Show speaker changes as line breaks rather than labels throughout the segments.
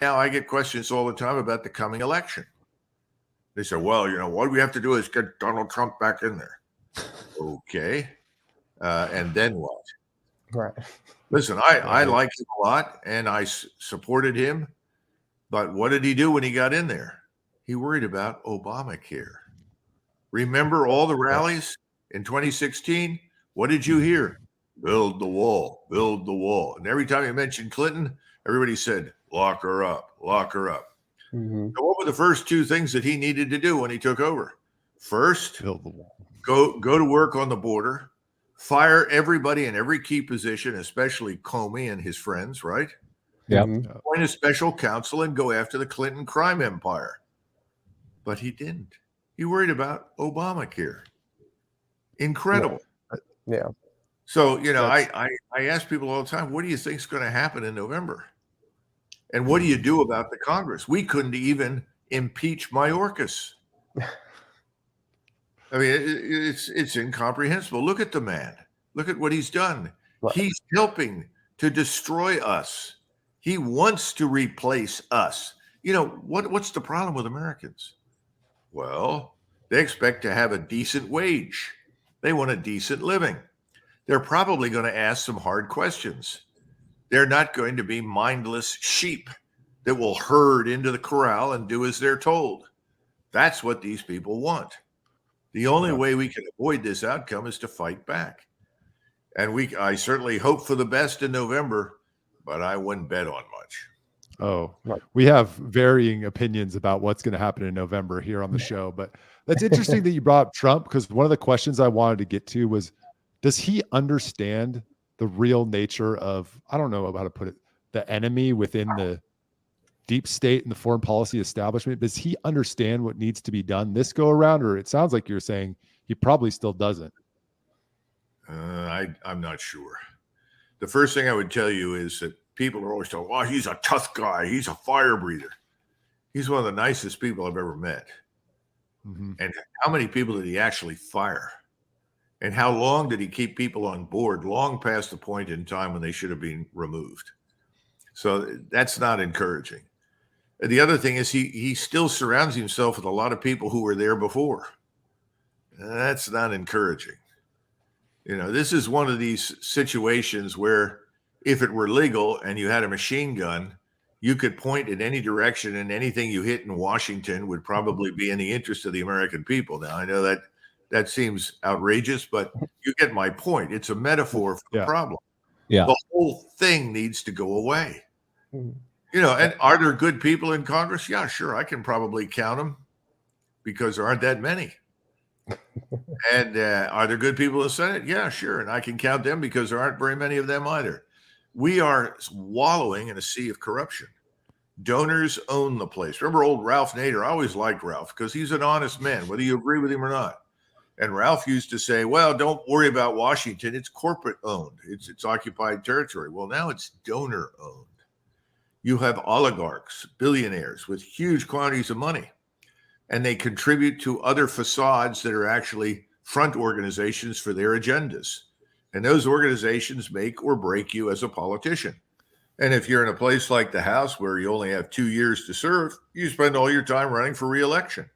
Now I get questions all the time about the coming election. They say, well, what we have to do is get Donald Trump back in there. Okay. And then what?
Right.
Listen, I like him a lot, and I supported him. But what did he do when he got in there? He worried about Obamacare. Remember all the rallies in 2016? What did you hear? Build the wall, build the wall. And every time you mentioned Clinton, everybody said, lock her up, lock her up.
Mm-hmm.
So what were the first two things that he needed to do when he took over? First,
Build the wall.
Go to work on the border, fire everybody in every key position, especially Comey and his friends, right?
Yeah.
Appoint a special counsel and go after the Clinton crime empire. But he didn't. He worried about Obamacare. Incredible.
Yeah.
So, I ask people all the time, what do you think is going to happen in November? And what do you do about the Congress? We couldn't even impeach Mayorkas. I mean, it's incomprehensible. Look at the man. Look at what he's done.
Right.
He's helping to destroy us. He wants to replace us. What's the problem with Americans? Well, they expect to have a decent wage. They want a decent living. They're probably going to ask some hard questions. They're not going to be mindless sheep that will herd into the corral and do as they're told. That's what these people want. The only way we can avoid this outcome is to fight back. And I certainly hope for the best in November, but I wouldn't bet on much.
Oh, we have varying opinions about what's going to happen in November here on the show. But that's interesting that you brought up Trump, because one of the questions I wanted to get to was, does he understand the real nature of, I don't know how to put it, the enemy within the deep state and the foreign policy establishment? Does he understand what needs to be done this go around? Or it sounds like you're saying he probably still doesn't.
I'm not sure. The first thing I would tell you is that people are always told, oh, he's a tough guy. He's a fire breather. He's one of the nicest people I've ever met.
Mm-hmm.
And how many people did he actually fire? And how long did he keep people on board long past the point in time when they should have been removed? So that's not encouraging. The other thing is he still surrounds himself with a lot of people who were there before. That's not encouraging. This is one of these situations where if it were legal and you had a machine gun, you could point in any direction, and anything you hit in Washington would probably be in the interest of the American people. Now, I know that seems outrageous, but you get my point. It's a metaphor for the problem.
Yeah.
The whole thing needs to go away. And are there good people in Congress? Yeah, sure. I can probably count them because there aren't that many. And are there good people in the Senate? Yeah, sure. And I can count them because there aren't very many of them either. We are wallowing in a sea of corruption. Donors own the place. Remember old Ralph Nader? I always liked Ralph because he's an honest man, whether you agree with him or not. And Ralph used to say, well, don't worry about Washington. It's corporate owned. It's occupied territory. Well, now it's donor owned. You have oligarchs, billionaires with huge quantities of money, and they contribute to other facades that are actually front organizations for their agendas. And those organizations make or break you as a politician. And if you're in a place like the House where you only have 2 years to serve, you spend all your time running for re-election.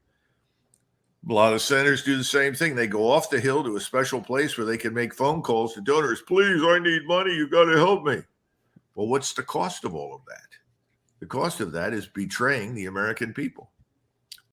A lot of senators do the same thing. They go off the hill to a special place where they can make phone calls to donors. Please, I need money. You got to help me. Well, what's the cost of all of that? The cost of that is betraying the American people.